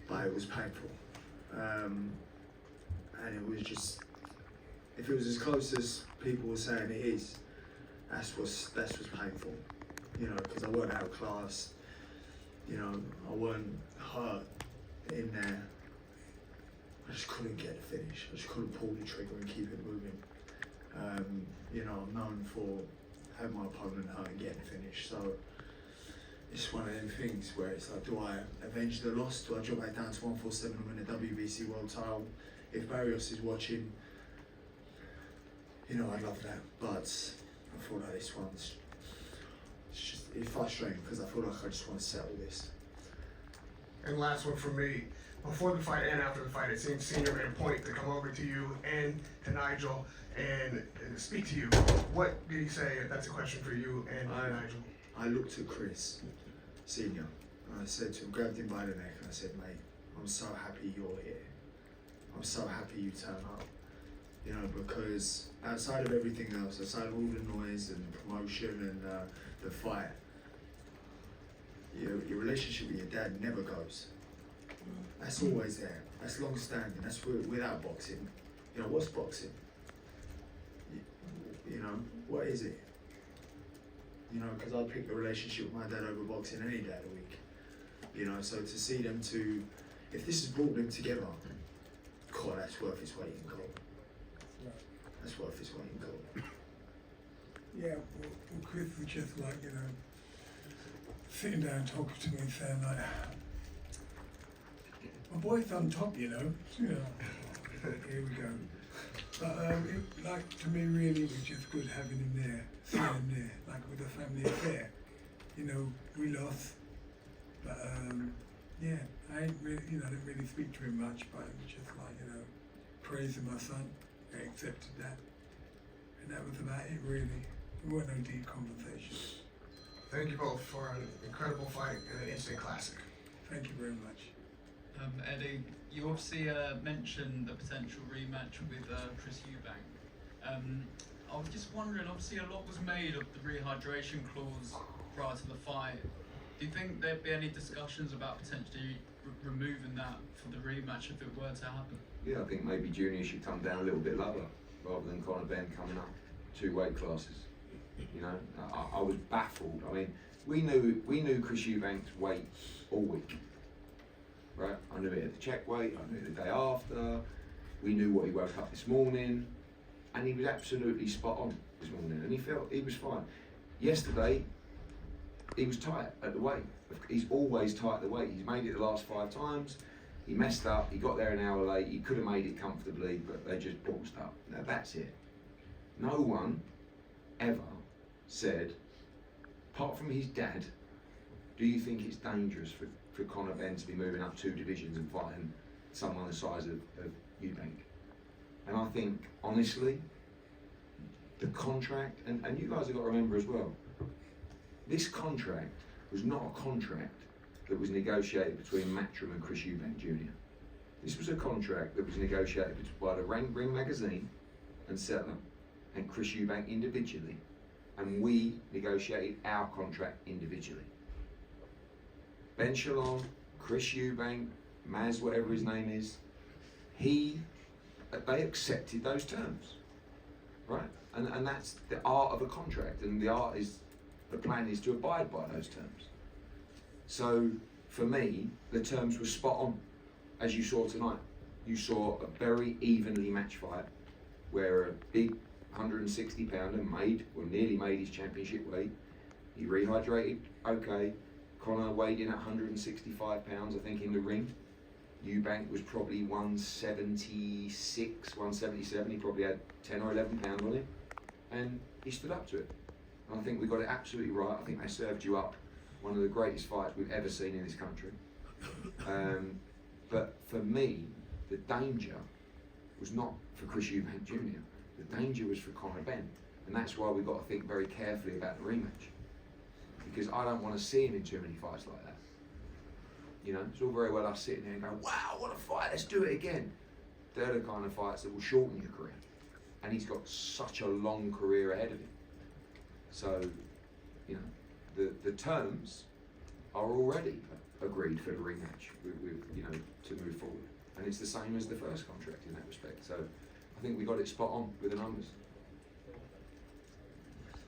but it was painful. And it was just, if it was as close as people were saying it is, that's what's painful. You know, because I weren't outclassed. You know, I weren't hurt in there. I just couldn't get the finish. I just couldn't pull the trigger and keep it moving. You know, I'm known for having my opponent hurt and getting the finish. So it's one of them things where it's like, do I avenge the loss? Do I drop back down to 147 and win the WBC World Title? If Barrios is watching, you know, I love that. But I feel like this one's it's frustrating because I feel like I just want to settle this. And last one for me, before the fight and after the fight, it seems Senior made a point to come over to you and to Nigel and speak to you. What did he say? That's a question for you and Nigel. I looked at Chris Senior and I said to him, grabbed him by the neck and I said, mate, I'm so happy you're here. I'm so happy you turn up. You know, because outside of everything else, outside of all the noise and promotion and the fight, your relationship with your dad never goes. That's always there. That's long standing. That's without boxing. You know, what's boxing? You know, what is it? You know, because I'd pick the relationship with my dad over boxing any day of the week. You know, so to see them two, if this has brought them together, God, that's worth its weight in gold. That's worth its weight in gold. Yeah, well, Chris was just like, you know, sitting down talking to me and saying like, my boy's on top, you know. Here we go. But like, to me really it was just good having him there, seeing him there, like with the family affair. You know, we lost, but yeah, I ain't really, you know, I didn't really speak to him much, but it was just like, you know, praising my son. I accepted that, and that was about it really. There weren't no deep conversations. Thank you both for an incredible fight and an instant classic. Thank you very much. Eddie, you obviously mentioned the potential rematch with Chris Eubank. I was just wondering, obviously a lot was made of the rehydration clause prior to the fight. Do you think there'd be any discussions about potentially removing that for the rematch if it were to happen? Yeah, I think maybe Junior should come down a little bit lower rather than Conor Benn coming up 2 weight classes. You know, I was baffled. I mean, we knew Chris Eubank's weight all week, right? I knew it at the check weight. I knew it the day after. We knew what he woke up this morning, and he was absolutely spot on this morning, and he was fine. Yesterday, he was tight at the weight. He's always tight at the weight. He's made it the last 5 times. He messed up. He got there an hour late. He could have made it comfortably, but they just paused up. Now that's it. No one ever said, apart from his dad, do you think it's dangerous for Conor Benn to be moving up 2 divisions and fighting someone the size of Eubank? And I think, honestly, the contract, and you guys have got to remember as well, this contract was not a contract that was negotiated between Matchroom and Chris Eubank Jr. This was a contract that was negotiated by the Ring magazine and Settler and Chris Eubank individually, and we negotiated our contract individually. Ben Shalom, Chris Eubank, Maz, whatever his name is, they accepted those terms, right? And that's the art of a contract, and the plan is to abide by those terms. So for me, the terms were spot on, as you saw tonight. You saw a very evenly matched fight where a big 160 pounder nearly made his championship weight. He rehydrated, okay. Conor weighed in at 165 pounds, I think, in the ring. Eubank was probably 176, 177. He probably had 10 or 11 pounds on him, and he stood up to it. And I think we got it absolutely right. I think they served you up one of the greatest fights we've ever seen in this country. But for me, the danger was not for Chris Eubank Jr. The danger was for Conor Benn, and that's why we've got to think very carefully about the rematch, because I don't want to see him in too many fights like that. You know, it's all very well us sitting there and going, wow, what a fight, let's do it again. They're the kind of fights that will shorten your career, and he's got such a long career ahead of him. So, you know, the terms are already, agreed for the rematch with you know, to move forward. And it's the same as the first contract in that respect. So I think we got it spot on with the numbers.